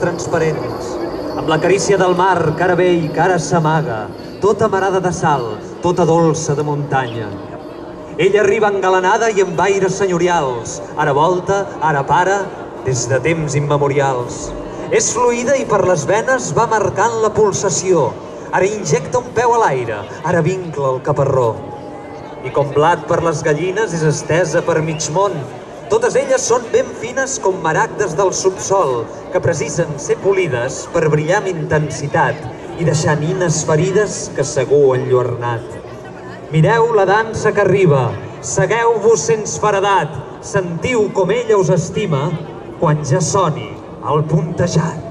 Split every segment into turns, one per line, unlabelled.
Transparents, amb la carícia del mar, cara vell, cara s'amaga, tota amarada de sal, tota dolça de muntanya. Ella arriba engalanada i amb aires senyorials, ara volta, ara para, des de temps immemorials. És fluida i per les venes va marcant la pulsació, ara injecta un peu a l'aire, ara vincla el caparró. I com blat per les gallines és estesa per mig món. Totes elles són ben fines com maragdes del subsol, que precisen ser polides per brillar amb intensitat i deixar nines ferides que segur han enlluernat. Mireu la dansa que arriba, segueu-vos sense feredat, sentiu com ella us estima quan ja soni el puntejat.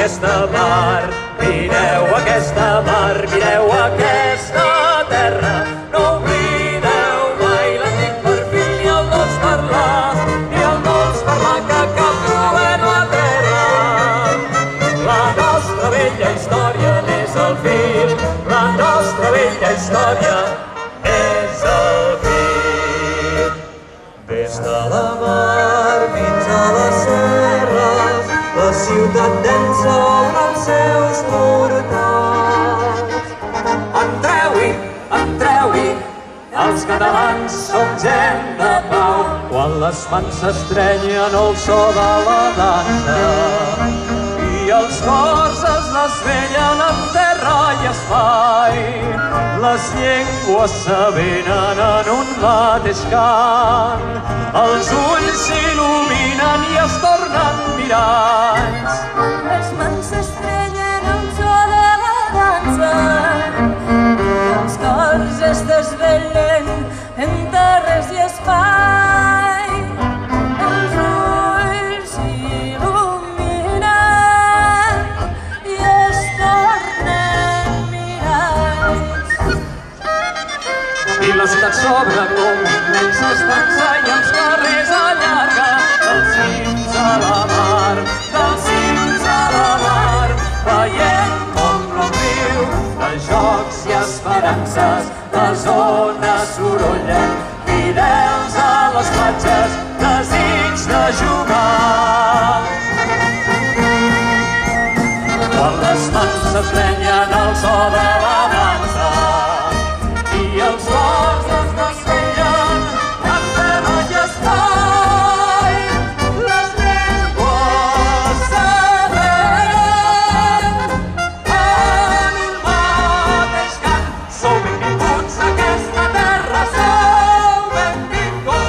aquesta mar, mireu aquesta mar, mireu aquesta terra. No oblideu mai l'antic perfil ni el dolç parlar, ni el dolç parlar que cap trobem la terra. La nostra vella història n'és el fil, la nostra vella història és el fil. Des de la mar fins a les serres, la ciutat densa obre els seus portals. Entreu-hi, entreu-hi, els catalans som gent de pau. Quan les mans s'estrenyen al so de la dansa i els cors es desvellen en terra i espai, les llengües s'avenen en un mateix cant, els ulls s'il·luminen i es tornen mirants.
Les mans s'estrenyen al so de la dansa i els cors es desvellen en terres i espai, els ulls s'il·luminen i es tornen mirants.
I la ciutat s'obre com immensa estança i els carrers allarga dels cims a la mar, dels cims a la mar, veient com l'ombriu de jocs i esperances, les ones sorollen, fidels a les platges, desig de jugar. Quan les mans s'estrenyen al so de la dansa i els cors es desvellen en terra i espai, les llengües s'avenen en un mateix cant. Sou benvinguts a aquesta terra, sou benvinguts.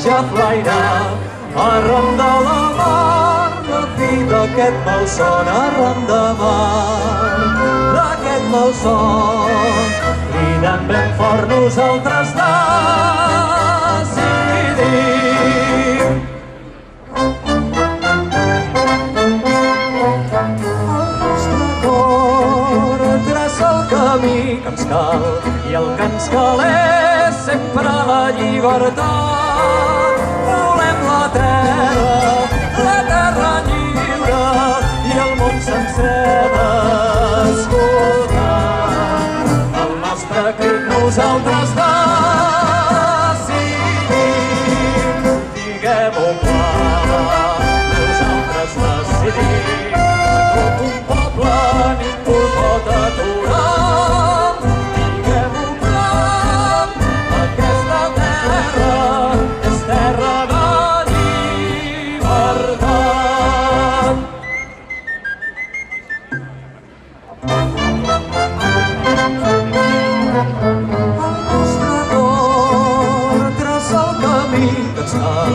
ja flaira arran de la mar, la fi d'aquest malson arran de mar, d'aquest malson. cridem ben fort nosaltres decidim. El nostre cor traça el camí que ens cal i el que ens cal és sempre la llibertat. Volem la terra lliure i el món sencer d'escoltar. El nostre crit nosaltres decidim, diguem-ho clar, nosaltres decidim. Tot un poble ningú el pot aturar, diguem-ho clar, aquesta terra és terra de llibertat. El nostre cor traça el camí que ens cal i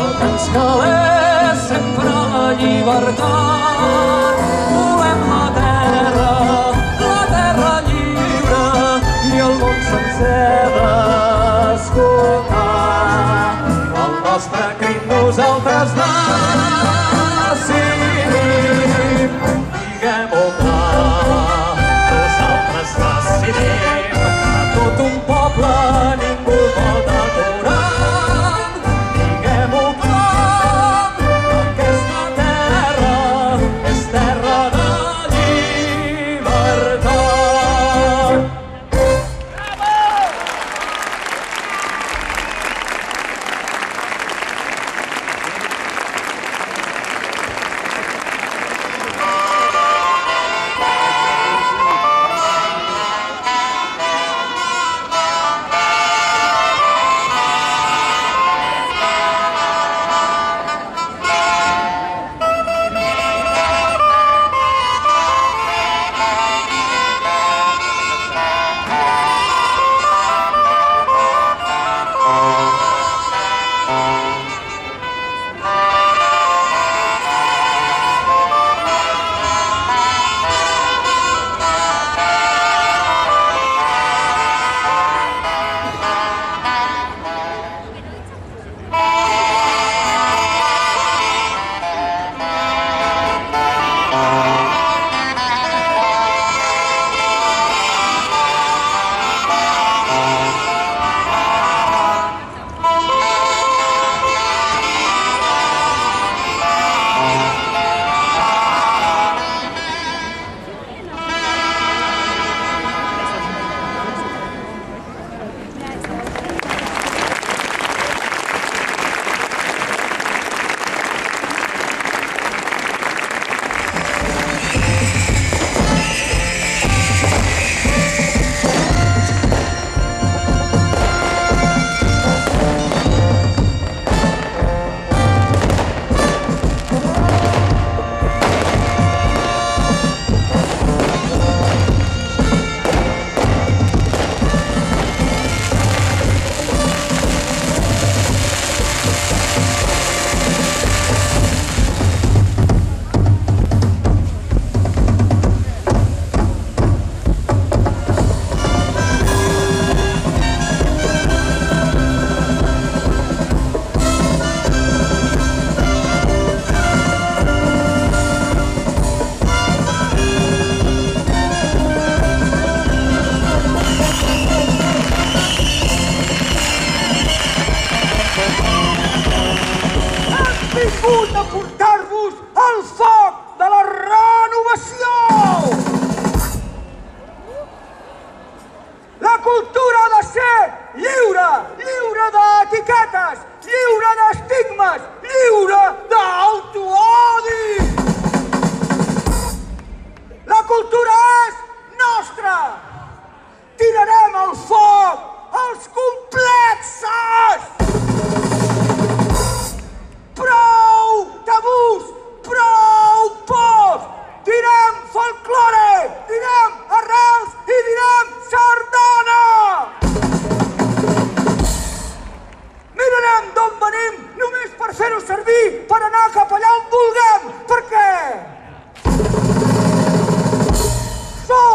el que ens cal és sempre la llibertat. Volem la terra lliure i el món sencer d'escoltar. El nostre crit nosaltres decidim, diguem-ho clar, nosaltres decidim. A tot un poble ningú el pot aturar, diguem-ho clar, aquesta terra és terra de llibertat.
vingut a portar-vos el foc de la renovació! La cultura ha de ser lliure, lliure d'etiquetes, lliure d'estigmes, lliure d'autoodi! La cultura és nostra! Tirarem el foc als complexos! Prou tabús, prou pors! Direm folklore, direm arrels i direm sardana! Mirarem d'on venim només per fer-ho servir per anar cap allà on vulguem, perquè som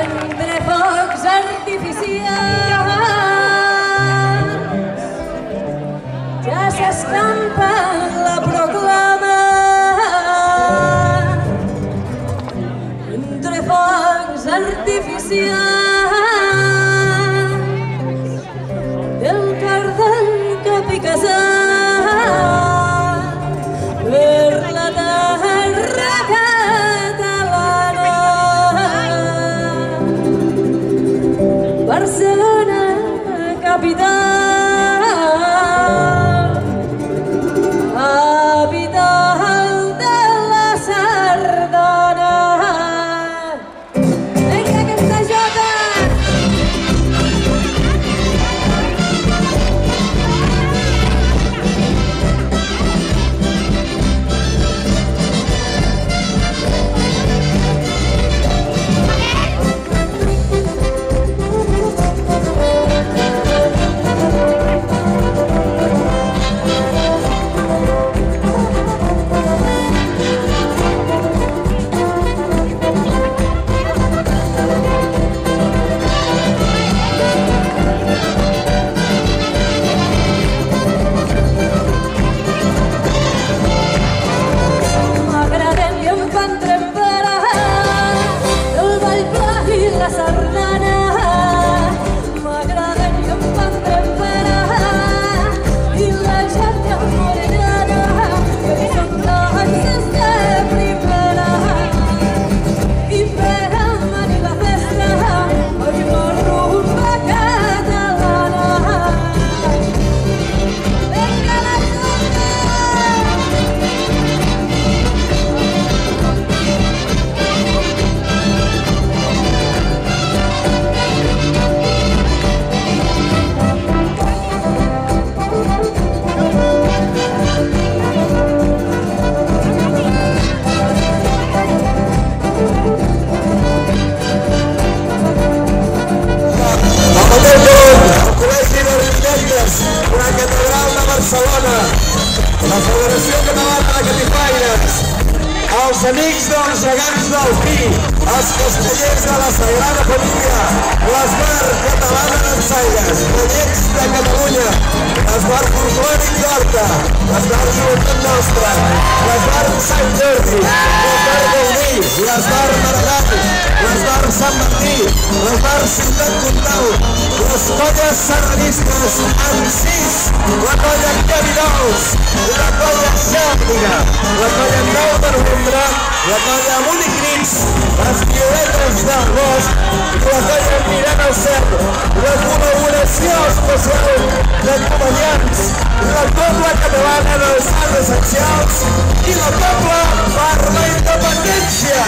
Entre focs artificials ja s'escampa la proclama. Entre focs artificials del carden cap i casat per la terra catalana. Barcelona, capital, capital de la sardana. Vinga, aquesta jota! M'agraden i em fan tremolar el ball pla i la sardana. M'agraden i em fan tremolar i la xarxa morellana, que són danses de primera. I per amanir la festa, oi la rumba catalana. Vinga, la jota!
Col·legi d'Arquitectes, la Catedral de Barcelona, la Federació Catalana de Catifaires, els amics dels gegants del Pi, els castellers de la Sagrada Família, l'Esbar Catalana d'Ensaires, Ballets de Catalunya, l'Esbar Folclòric d'Horta, l'Esbar Joventut Nostra, l'Esbar Sant Jordi, l'Esbar Gaudí, l'Esbar Maragall, l'Esbar Sant Martí, l'Esbar Ciutat Comtal, les colles sardanistes amb 6, la colla Cabirols, la colla Xàrdiga, la colla 9 de novembre, la colla Municrits, les violetes del bosc i la colla Mirant al Cel, la col·laboració especial de comediants, la cobla catalana dels arts essencials i la cobla per la independència.